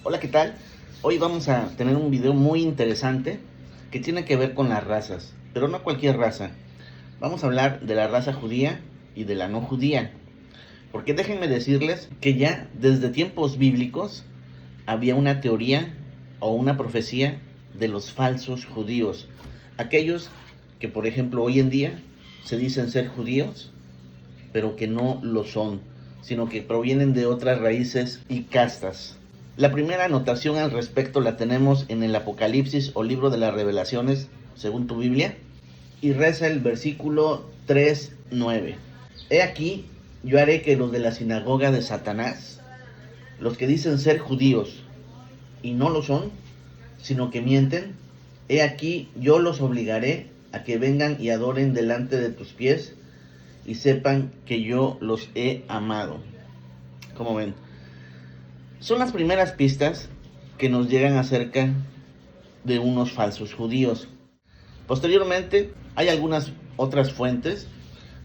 Hola, ¿qué tal? Hoy vamos a tener un video muy interesante que tiene que ver con las razas, pero no cualquier raza. Vamos a hablar de la raza judía y de la no judía, porque déjenme decirles que ya desde tiempos bíblicos había una teoría o una profecía de los falsos judíos, aquellos que, por ejemplo, hoy en día se dicen ser judíos, pero que no lo son, sino que provienen de otras raíces y castas. La primera anotación al respecto la tenemos en el Apocalipsis o libro de las Revelaciones, según tu Biblia, y reza el versículo 3:9. He aquí, yo haré que los de la sinagoga de Satanás, los que dicen ser judíos y no lo son, sino que mienten, he aquí yo los obligaré a que vengan y adoren delante de tus pies y sepan que yo los he amado. ¿Cómo ven? Son las primeras pistas que nos llegan acerca de unos falsos judíos. Posteriormente hay algunas otras fuentes,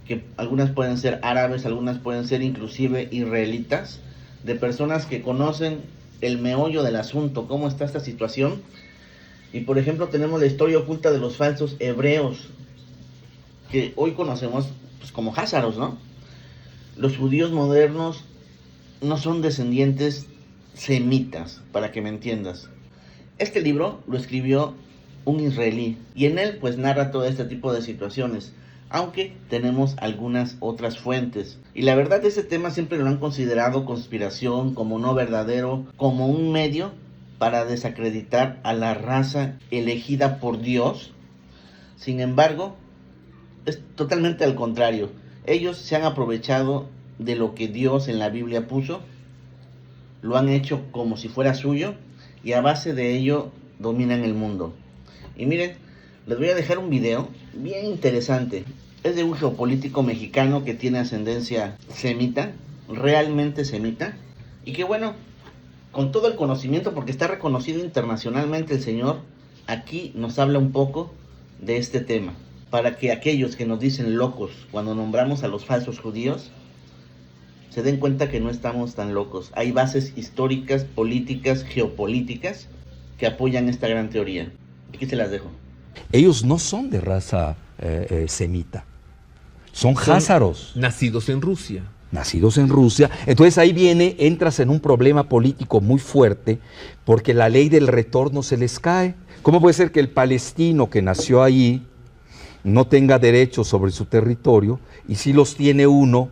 que algunas pueden ser árabes, algunas pueden ser inclusive israelitas, de personas que conocen el meollo del asunto, cómo está esta situación. Y por ejemplo tenemos la historia oculta de los falsos hebreos, que hoy conocemos pues como házaros, ¿no? Los judíos modernos no son descendientes semitas, para que me entiendas. Este libro lo escribió un israelí y en él pues narra todo este tipo de situaciones, aunque tenemos algunas otras fuentes. Y la verdad, este tema siempre lo han considerado conspiración, como no verdadero, como un medio para desacreditar a la raza elegida por Dios. Sin embargo, es totalmente al contrario. Ellos se han aprovechado de lo que Dios en la Biblia puso, lo han hecho como si fuera suyo y a base de ello dominan el mundo. Y miren, les voy a dejar un video bien interesante. Es de un geopolítico mexicano que tiene ascendencia semita, realmente semita, y que bueno, con todo el conocimiento, porque está reconocido internacionalmente el señor, aquí nos habla un poco de este tema, para que aquellos que nos dicen locos cuando nombramos a los falsos judíos se den cuenta que no estamos tan locos. Hay bases históricas, políticas, geopolíticas que apoyan esta gran teoría. Aquí se las dejo. Ellos no son de raza semita, son házaros. Nacidos en Rusia. Nacidos en Rusia. Entonces ahí entras en un problema político muy fuerte, porque la ley del retorno se les cae. ¿Cómo puede ser que el palestino que nació ahí no tenga derechos sobre su territorio y sí los tiene uno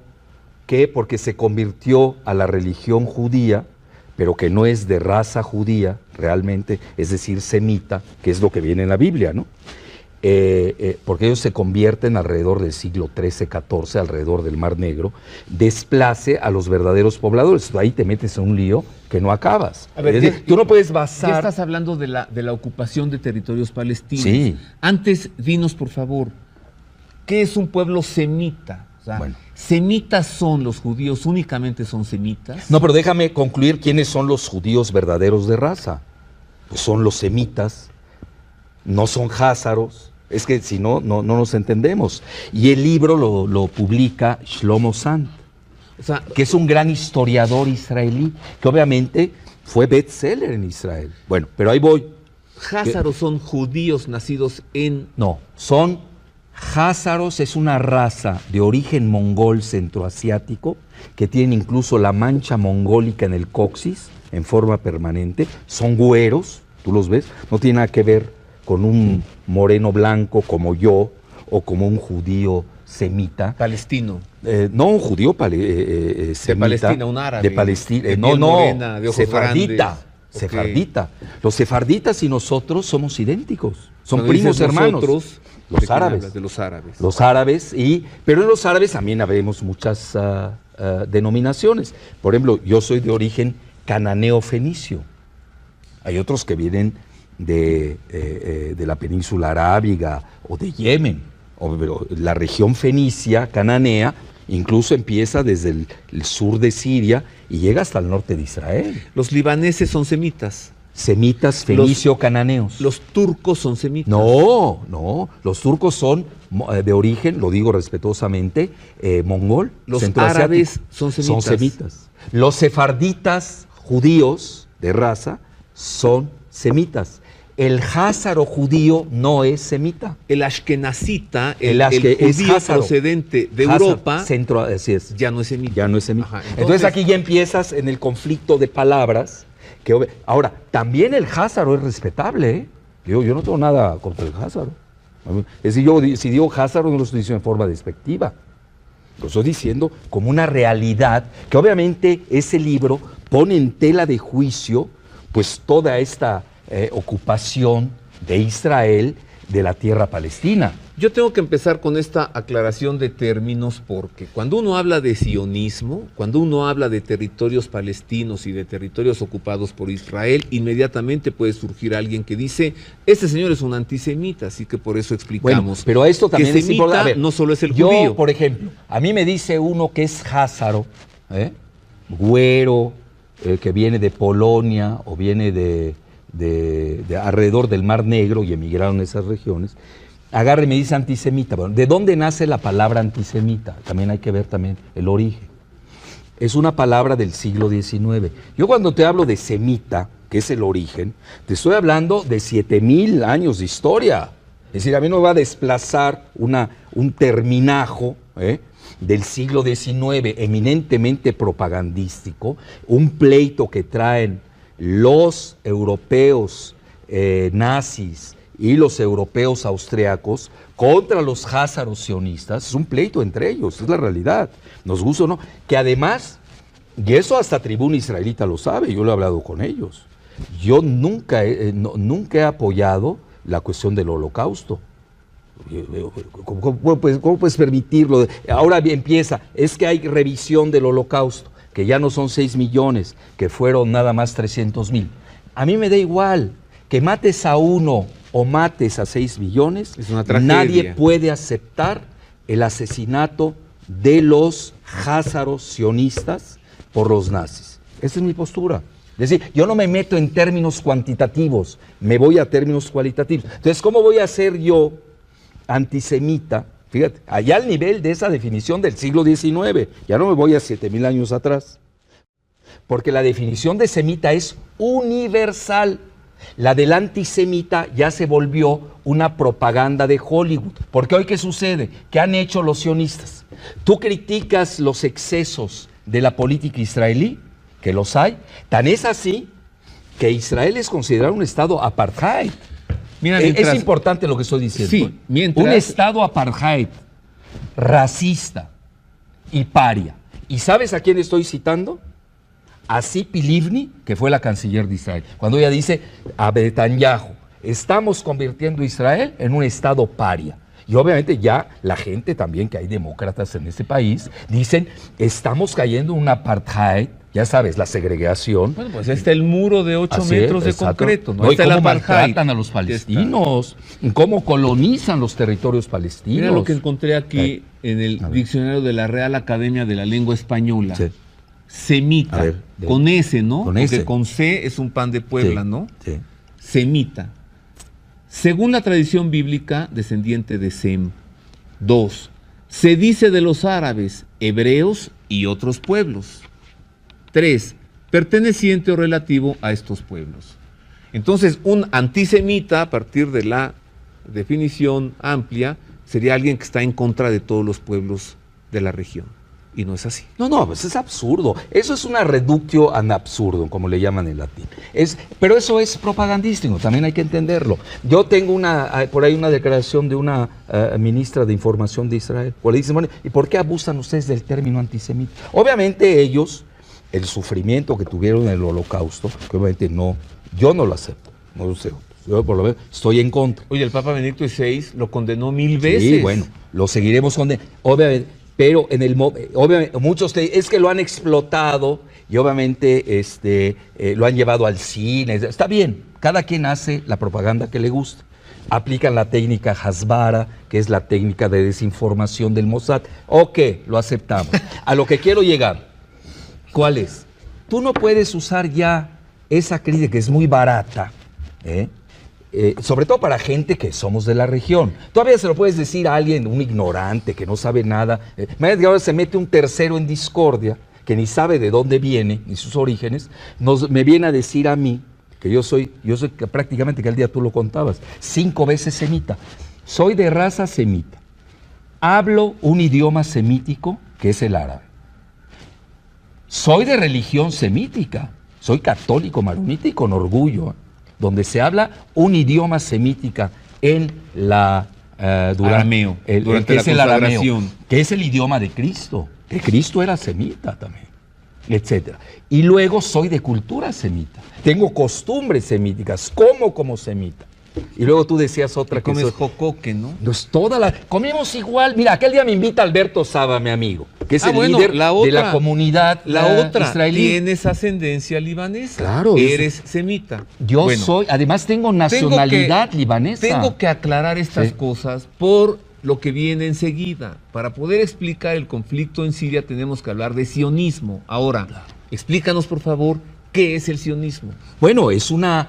que porque se convirtió a la religión judía, pero que no es de raza judía realmente, es decir, semita, que es lo que viene en la Biblia, ¿no? Porque ellos se convierten alrededor del siglo XIII-XIV, alrededor del Mar Negro, desplace a los verdaderos pobladores. Ahí te metes en un lío que no acabas. A ver, es decir, tú no puedes basar... Ya estás hablando de la ocupación de territorios palestinos. Sí. Antes, dinos por favor, ¿qué es un pueblo semita? O sea, Bueno. ¿Semitas son los judíos, únicamente son semitas? No, pero déjame concluir quiénes son los judíos verdaderos de raza. Pues son los semitas, no son házaros. Es que si no, no nos entendemos. Y el libro lo publica Shlomo Sand, O sea, que es un gran historiador israelí, que obviamente fue bestseller en Israel. Bueno, pero ahí voy. házaros son judíos nacidos en... No, son házaros, es una raza de origen mongol centroasiático, que tiene incluso la mancha mongólica en el coxis, en forma permanente. Son güeros, tú los ves, no tiene nada que ver con un moreno blanco como yo, o como un judío semita. Palestino. No, un judío semita. De Palestina, un árabe. De Palestina, de no, piel no, morena, de ojos sefardita. grandes. Sefardita. Los sefarditas y nosotros somos idénticos. Son Cuando primos dices hermanos. nosotros, Los ¿de quién árabes. hablas? De los árabes. Los árabes, pero en los árabes también habemos muchas denominaciones. Por ejemplo, yo soy de origen cananeo-fenicio. Hay otros que vienen de la península arábiga o de Yemen. Pero la región fenicia, cananea, incluso empieza desde el sur de Siria y llega hasta el norte de Israel. Los libaneses son semitas. Semitas, fenicio-cananeos. Los turcos son semitas. No, los turcos son de origen, lo digo respetuosamente, mongol. Los árabes son semitas. Los sefarditas judíos de raza son semitas. El házaro judío no es semita. El ashkenazita, el es judío házaro. procedente de Házaro, Europa, centro, así es. ya no es semita. Ya no es semita. Ajá, entonces aquí ya empiezas en el conflicto de palabras. Ahora, también el házaro es respetable, ¿eh? Yo no tengo nada contra el házaro. Es decir, si digo házaro no lo estoy diciendo en forma despectiva. Lo estoy diciendo como una realidad que obviamente ese libro pone en tela de juicio pues toda esta ocupación de Israel de la tierra palestina. Yo tengo que empezar con esta aclaración de términos porque cuando uno habla de sionismo, cuando uno habla de territorios palestinos y de territorios ocupados por Israel, inmediatamente puede surgir alguien que dice, este señor es un antisemita, así que por eso explicamos. Bueno, pero esto también que es importante. semita A ver, no solo es el yo, judío. por ejemplo, a mí me dice uno que es házaro, güero, que viene de Polonia o viene de alrededor del Mar Negro y emigraron a esas regiones, agarra y me dice antisemita. Bueno, ¿de dónde nace la palabra antisemita? También hay que ver también el origen. Es una palabra del siglo XIX. Yo cuando te hablo de semita, que es el origen, te estoy hablando de 7,000 años de historia. Es decir, a mí no me va a desplazar un terminajo del siglo XIX eminentemente propagandístico, un pleito que traen los europeos nazis y los europeos austriacos contra los házaros sionistas. Es un pleito entre ellos, es la realidad, nos gusta o no, que además, y eso hasta Tribuna Israelita lo sabe, yo lo he hablado con ellos, yo nunca he apoyado la cuestión del holocausto. ¿Cómo puedes permitirlo? Ahora empieza, es que hay revisión del holocausto, que ya no son 6 millones, que fueron nada más 300,000. A mí me da igual que mates a uno o mates a 6 millones, es una tragedia. Nadie puede aceptar el asesinato de los házaros sionistas por los nazis. Esa es mi postura. Es decir, yo no me meto en términos cuantitativos, me voy a términos cualitativos. Entonces, ¿cómo voy a ser yo antisemita? Fíjate, allá al nivel de esa definición del siglo XIX, ya no me voy a 7,000 años atrás, porque la definición de semita es universal. La del antisemita ya se volvió una propaganda de Hollywood. Porque hoy, ¿qué sucede? ¿Qué han hecho los sionistas? Tú criticas los excesos de la política israelí, que los hay, tan es así que Israel es considerado un estado apartheid. Mira, es importante lo que estoy diciendo. Sí, mientras... Un estado apartheid, racista y paria. ¿Y sabes a quién estoy citando? A Tzipi Livni, que fue la canciller de Israel. Cuando ella dice a Netanyahu, estamos convirtiendo a Israel en un estado paria. Y obviamente ya la gente también, que hay demócratas en este país, dicen, estamos cayendo en un apartheid. Ya sabes, la segregación. Bueno, pues está el muro de 8 metros de concreto. ¿No? Está cómo maltratan a los palestinos, cómo colonizan los territorios palestinos. Mira lo que encontré aquí en el diccionario de la Real Academia de la Lengua Española. Sí. Semita, con S, ¿no? Con Porque S. con C es un pan de Puebla, sí, ¿no? Sí. Semita. Según la tradición bíblica, descendiente de Sem. 2. Se dice de los árabes, hebreos y otros pueblos. 3. Perteneciente o relativo a estos pueblos. Entonces, un antisemita, a partir de la definición amplia, sería alguien que está en contra de todos los pueblos de la región. Y no es así. No, pues es absurdo. Eso es una reductio ad absurdum, como le llaman en latín. Pero eso es propagandístico, también hay que entenderlo. Yo tengo por ahí una declaración de una ministra de Información de Israel. Le dicen, bueno, ¿y por qué abusan ustedes del término antisemita? Obviamente ellos, el sufrimiento que tuvieron en el holocausto, que obviamente yo no lo acepto, no lo sé. Yo por lo menos estoy en contra. Oye, el Papa Benedicto XVI lo condenó 1000 veces. Sí, bueno, lo seguiremos condenando. Obviamente, pero obviamente muchos es que lo han explotado y obviamente lo han llevado al cine. Está bien, cada quien hace la propaganda que le gusta. Aplican la técnica Hasbara, que es la técnica de desinformación del Mossad. Ok, lo aceptamos. A lo que quiero llegar, ¿cuál es? Tú no puedes usar ya esa crítica que es muy barata, sobre todo para gente que somos de la región. Todavía se lo puedes decir a alguien, un ignorante que no sabe nada. Imagínate que ahora se mete un tercero en discordia, que ni sabe de dónde viene, ni sus orígenes, me viene a decir a mí, que yo soy que prácticamente, que el día tú lo contabas, 5 veces semita. Soy de raza semita. Hablo un idioma semítico, que es el árabe. Soy de religión semítica. Soy católico maronita y con orgullo, donde se habla un idioma semítica en la arameo, durante la consagración, que es el idioma de Cristo, que Cristo era semita también, etcétera. Y luego soy de cultura semita, tengo costumbres semíticas, como semita. Y luego tú decías otra cosa. Comes que jocoque, ¿no? Pues comimos igual. Mira, aquel día me invita Alberto Saba, mi amigo, que es el líder de la comunidad israelí. Tienes ascendencia libanesa. Claro. Eres semita. Yo soy, además tengo nacionalidad libanesa. Tengo que aclarar estas cosas por lo que viene enseguida. Para poder explicar el conflicto en Siria tenemos que hablar de sionismo. Ahora, explícanos por favor, ¿qué es el sionismo? Bueno, es una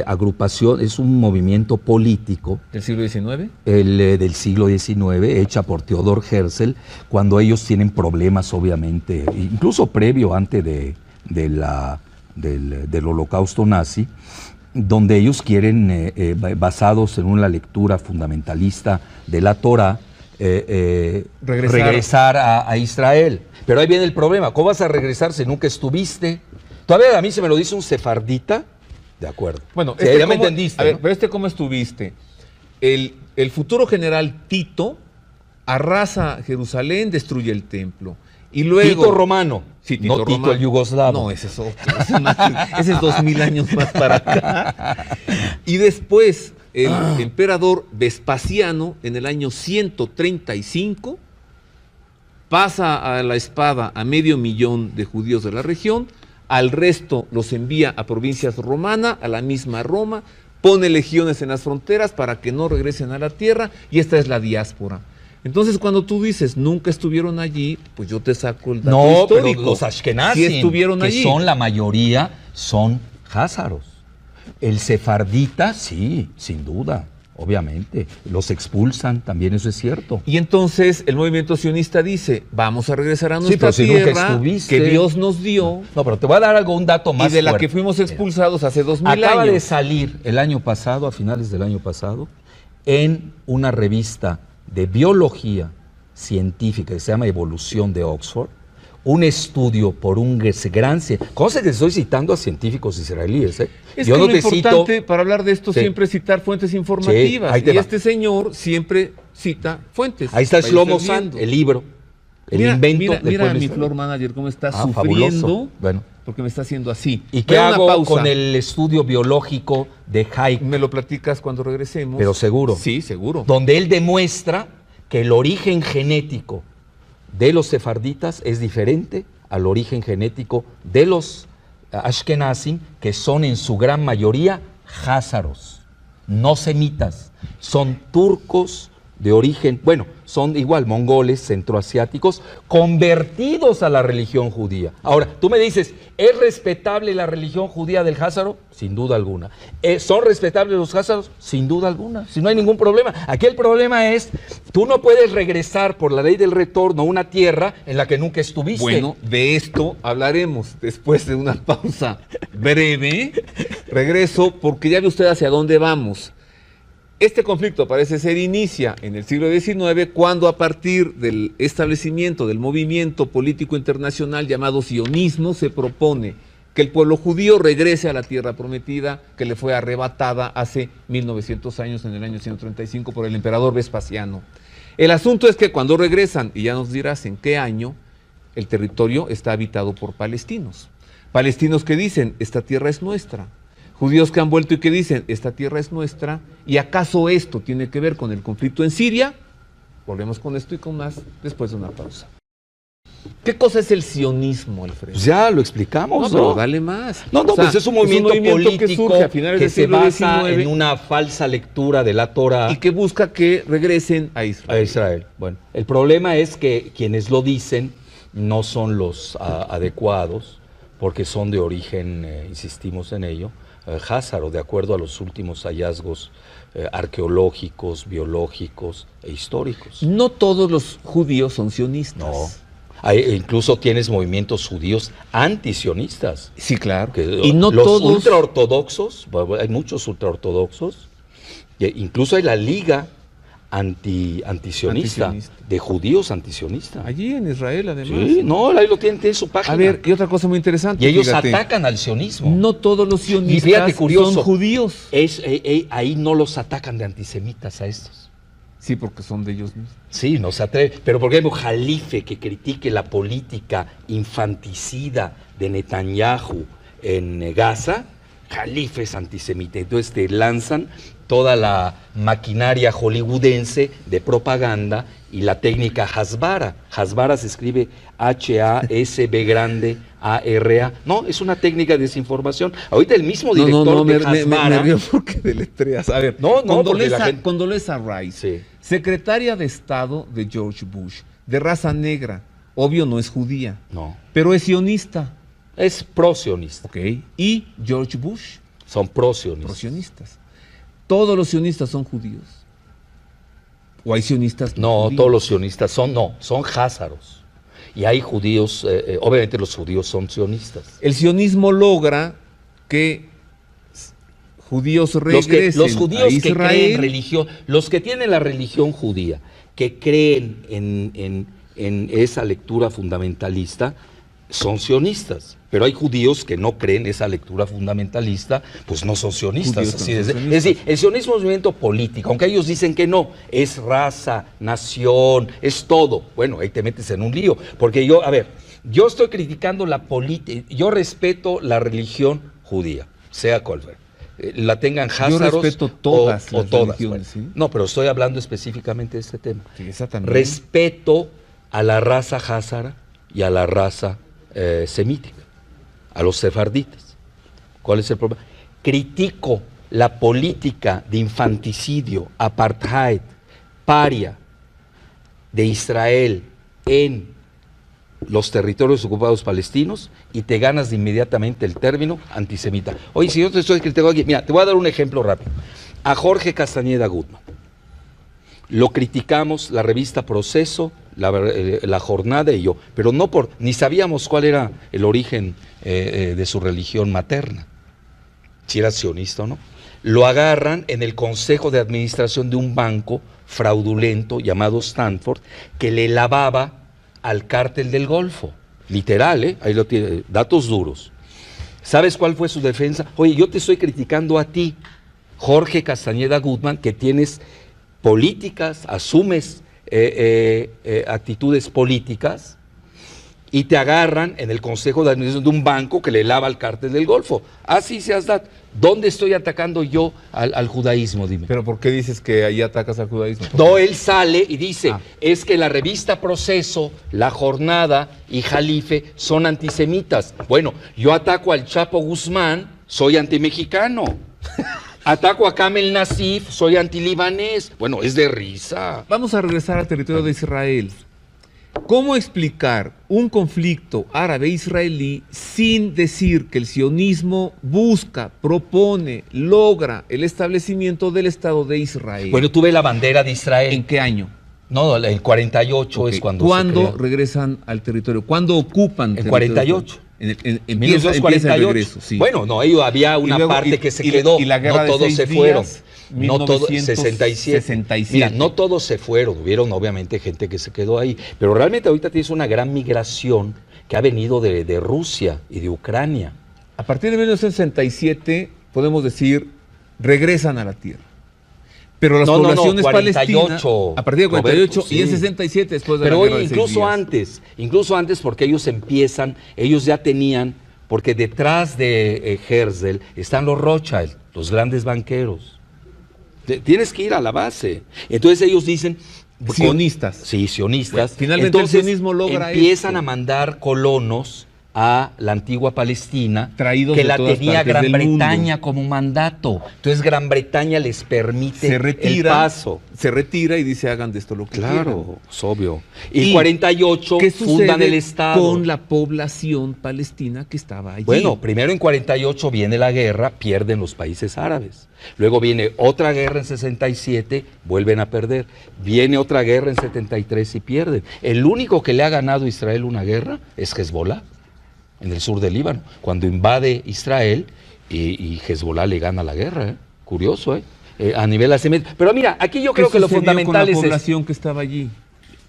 agrupación, es un movimiento político. ¿Del siglo XIX? Del siglo XIX, hecha por Theodor Herzl, cuando ellos tienen problemas, obviamente, incluso previo, antes del holocausto nazi, donde ellos quieren, basados en una lectura fundamentalista de la Torá, regresar a Israel. Pero ahí viene el problema, ¿cómo vas a regresar si nunca estuviste? Todavía a mí se me lo dice un sefardita. De acuerdo. Bueno, ya me entendiste. A ver, pero ¿cómo estuviste? El futuro general Tito arrasa Jerusalén, destruye el templo. Y luego, Tito romano. Sí, Tito no romano. Tito el yugoslavo. No, ese es otro. Ese es 2000 años más para acá. Y después, el emperador Vespasiano, en el año 135, pasa a la espada a 500.000 de judíos de la región. Al resto los envía a provincias romanas, a la misma Roma, pone legiones en las fronteras para que no regresen a la tierra, y esta es la diáspora. Entonces, cuando tú dices nunca estuvieron allí, pues yo te saco el dato histórico. Pero los ashkenazim, sí estuvieron allí. Que son la mayoría, son házaros. El sefardita, sí, sin duda. Obviamente, los expulsan, también eso es cierto. Y entonces el movimiento sionista dice, vamos a regresar a nuestra tierra que Dios nos dio. No, pero te voy a dar un dato más y de la fuerte. que fuimos expulsados hace 2000 años. Acaba de salir el año pasado, a finales del año pasado, en una revista de biología científica que se llama Evolución de Oxford, un estudio por un gran... Cosa que estoy citando a científicos israelíes, ¿eh? Es que lo importante para hablar de esto siempre es citar fuentes informativas. Y este señor siempre cita fuentes. Ahí está Shlomo Zand, el libro, el invento del Mira a mi Israel. floor manager cómo está sufriendo. Fabuloso. Bueno. Porque me está haciendo así. ¿Y qué hago con el estudio biológico de Hayek? Me lo platicas cuando regresemos. Pero seguro. Sí, seguro. Donde él demuestra que el origen genético de los sefarditas es diferente al origen genético de los ashkenazim, que son en su gran mayoría házaros, no semitas, son turcos de origen, bueno, son igual mongoles, centroasiáticos, convertidos a la religión judía. Ahora, tú me dices, ¿es respetable la religión judía del házaro? Sin duda alguna. ¿Son respetables los házaros? Sin duda alguna, si no hay ningún problema. Aquí el problema es, tú no puedes regresar por la ley del retorno a una tierra en la que nunca estuviste. Bueno, de esto hablaremos después de una pausa breve. Regreso, porque ya ve usted hacia dónde vamos. Este conflicto parece ser inicia en el siglo XIX, cuando a partir del establecimiento del movimiento político internacional llamado sionismo se propone que el pueblo judío regrese a la tierra prometida que le fue arrebatada hace 1900 años, en el año 135, por el emperador Vespasiano. El asunto es que cuando regresan, y ya nos dirás en qué año, el territorio está habitado por palestinos. Palestinos que dicen, esta tierra es nuestra. Judíos que han vuelto y que dicen, esta tierra es nuestra, ¿y acaso esto tiene que ver con el conflicto en Siria? Volvemos con esto y con más después de una pausa. ¿Qué cosa es el sionismo, Alfredo? Ya lo explicamos, ¿no? Pero dale más. No, pues es un movimiento político que surge a finales del se siglo basa XIX en una falsa lectura de la Torá. Y que busca que regresen a Israel. A Israel. Bueno, el problema es que quienes lo dicen no son los adecuados, porque son de origen, insistimos en ello, házaro, de acuerdo a los últimos hallazgos arqueológicos, biológicos e históricos. No todos los judíos son sionistas. No. Incluso tienes movimientos judíos antisionistas. Sí, claro. Y no los todos... ultraortodoxos, hay muchos ultraortodoxos, incluso hay la Liga antisionista, de judíos antisionistas. Allí en Israel, además. Sí, no, ahí lo tiene su página. A ver, y otra cosa muy interesante. Y ellos atacan al sionismo. No todos los sionistas fíjate, curioso, son judíos. Ahí no los atacan de antisemitas a estos. Sí, porque son de ellos mismos. Sí, no se atreve. Pero por ejemplo, Jalife, que critique la política infanticida de Netanyahu en Gaza, Jalife es antisemita. Entonces te lanzan toda la maquinaria hollywoodense de propaganda y la técnica Hasbara. Hasbara se escribe H-A-S-B grande A-R-A. No, es una técnica de desinformación. Ahorita el mismo director de Hasbara... Me río porque deletreas. A ver, Condoleezza Rice, sí, secretaria de Estado de George Bush, de raza negra, obvio no es judía, no, pero es sionista. Es pro-sionista. Ok, y George Bush. Son pro-sionistas. Pro-sionistas. Todos los sionistas son judíos. ¿O hay sionistas? No, judíos? Todos los sionistas son házaros. Y hay judíos, obviamente los judíos son sionistas. El sionismo logra que judíos regresen los judíos a Israel. Que creen religión, los que tienen la religión judía, que creen en esa lectura fundamentalista, son sionistas. Pero hay judíos que no creen esa lectura fundamentalista, pues no son sionistas. Es decir, el sionismo es un movimiento político, aunque ellos dicen que no, es raza, nación, es todo. Bueno, ahí te metes en un lío, porque yo estoy criticando la política, yo respeto la religión judía, sea cual fuera. La tengan házaros. Yo respeto todas las religiones. Bueno. ¿Sí? No, pero estoy hablando específicamente de este tema. Sí, exactamente. Respeto a la raza házara y a la raza semítica, a los sefarditas. ¿Cuál es el problema? Critico la política de infanticidio, apartheid, paria de Israel en los territorios ocupados palestinos y te ganas de inmediatamente el término antisemita. Oye, si yo te estoy criticando aquí, mira, te voy a dar un ejemplo rápido. A Jorge Castañeda Gutmann lo criticamos, la revista Proceso, la Jornada y yo, pero no ni sabíamos cuál era el origen de su religión materna, si era sionista o no. Lo agarran en el consejo de administración de un banco fraudulento llamado Stanford, que le lavaba al cártel del Golfo, literal, ahí lo tiene, datos duros. ¿Sabes cuál fue su defensa? Oye, yo te estoy criticando a ti, Jorge Castañeda Gutmann, que tienes políticas, asumes actitudes políticas y te agarran en el consejo de administración de un banco que le lava al cártel del Golfo. Así se da. ¿Dónde estoy atacando yo al judaísmo? Dime. ¿Pero por qué dices que ahí atacas al judaísmo? No, él sale y dice, es que la revista Proceso, La Jornada y Jalife son antisemitas. Bueno, yo ataco al Chapo Guzmán, soy antimexicano. Ataco a Kamel Nassif, soy antilibanés. Bueno, es de risa. Vamos a regresar al territorio de Israel. ¿Cómo explicar un conflicto árabe-israelí sin decir que el sionismo busca, propone, logra el establecimiento del Estado de Israel? Bueno, tú ves la bandera de Israel. ¿En qué año? No, el 48 es cuando ¿Cuándo regresan al territorio? ¿Cuándo ocupan? En 48. En 1948. El regreso, sí. Bueno, no, había una parte que se quedó. Y la guerra no todos se fueron. No todos, 67. Mira, no todos se fueron, hubieron obviamente gente que se quedó ahí, pero realmente ahorita tienes una gran migración que ha venido de Rusia y de Ucrania. A partir de 1967, podemos decir, regresan a la tierra. Pero las poblaciones 48, palestinas, a partir de 48 Roberto, sí. Y en 67 después de pero la guerra hoy, de 6 días. incluso antes porque ellos ya tenían, porque detrás de Herzl están los Rothschild, los grandes banqueros. Tienes que ir a la base. Entonces ellos dicen... Sionistas. Sí, sionistas. Bueno, finalmente entonces, el sionismo logra empiezan a mandar colonos a la antigua Palestina, Traídos que de la todas tenía partes Gran del mundo. Bretaña como mandato. Entonces Gran Bretaña les permite Se el retira, paso. se retira y dice hagan de esto lo que quieran. Claro, es obvio. Y 48 ¿qué fundan sucede el Estado. con la población palestina que estaba allí? Bueno, primero en 48 viene la guerra, pierden los países árabes. Luego viene otra guerra en 67, vuelven a perder. Viene otra guerra en 73 y pierden. El único que le ha ganado a Israel una guerra es Hezbollah, en el sur del Líbano, cuando invade Israel y Hezbollah le gana la guerra. Curioso, a nivel asimétrico. Pero mira, aquí yo creo que lo fundamental con la es... población que estaba allí?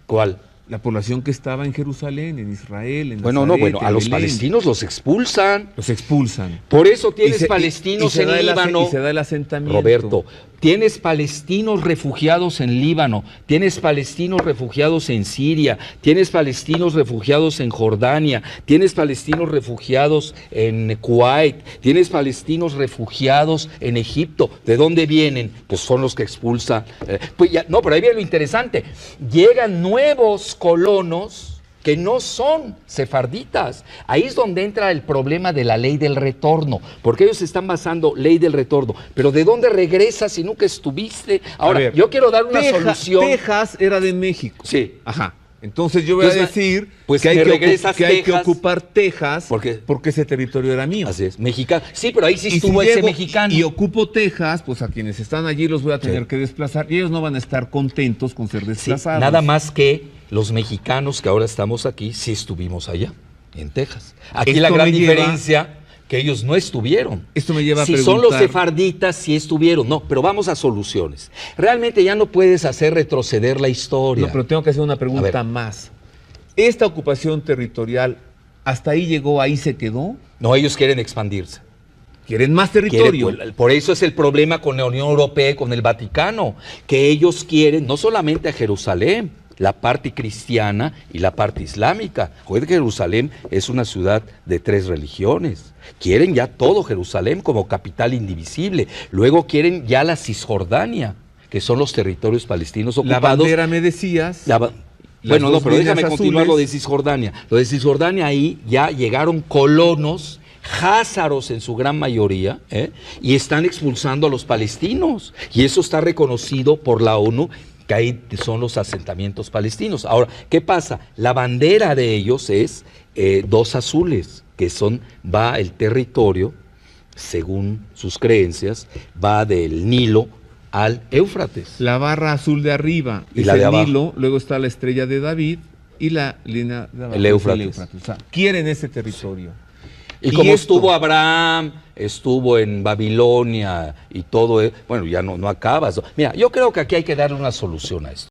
¿Cuál? La población que estaba en Jerusalén, en Israel, en Bueno, Nazaret, a en los Belén. palestinos los expulsan. Los expulsan. Por eso tienes Y palestinos se en da Líbano. Y se da el asentamiento. Roberto, tienes palestinos refugiados en Líbano, tienes palestinos refugiados en Siria, tienes palestinos refugiados en Jordania, tienes palestinos refugiados en Kuwait, tienes palestinos refugiados en Egipto. ¿De dónde vienen? Pues son los que expulsan. Pero ahí viene lo interesante. Llegan nuevos colonos que no son sefarditas. Ahí es donde entra el problema de la ley del retorno, porque ellos están basando ley del retorno. Pero ¿de dónde regresas si nunca estuviste? Ahora, A ver, yo quiero dar una solución. Texas era de México. Sí. Ajá. Entonces yo voy a decir pues que hay me que regresas Texas. ocupar Texas porque ese territorio era mío. Así es, mexicano. Sí, pero ahí sí Y estuvo si ese llego mexicano. y ocupo Texas, pues a quienes están allí los voy a tener Sí. que desplazar y ellos no van a estar contentos con ser Sí, desplazados. nada más que los mexicanos que ahora estamos aquí, sí estuvimos allá, en Texas. Aquí Esto la gran me lleva- diferencia, que ellos no estuvieron. Esto me lleva a Si preguntar... son los sefarditas, sí estuvieron. No, pero vamos a soluciones. Realmente ya no puedes hacer retroceder la historia. No, pero tengo que hacer una A pregunta ver. más. ¿Esta ocupación territorial hasta ahí llegó, ahí se quedó? No, ellos quieren expandirse. ¿Quieren más Quieren, territorio? por eso es el problema con la Unión Europea y con el Vaticano, que ellos quieren no solamente a Jerusalén, la parte cristiana y la parte islámica. Recuerden que Jerusalén es una ciudad de 3 religiones. Quieren ya todo Jerusalén como capital indivisible. Luego quieren ya la Cisjordania, que son los territorios palestinos La ocupados. bandera, me decías... Bueno, no, dos pero líneas déjame continuar azules. lo de Cisjordania. Lo de Cisjordania, ahí ya llegaron colonos, házaros en su gran mayoría, y están expulsando a los palestinos. Y eso está reconocido por la ONU, que ahí son los asentamientos palestinos. Ahora, ¿qué pasa? La bandera de ellos es 2 azules, que va el territorio, según sus creencias, va del Nilo al Éufrates. La barra azul de arriba Y es la de el abajo. Nilo, luego está la estrella de David y la línea de abajo El es Éufrates. O sea, quieren ese territorio. Y como esto- estuvo Abraham, estuvo en Babilonia y todo, bueno, ya no acabas. Mira, yo creo que aquí hay que darle una solución a esto.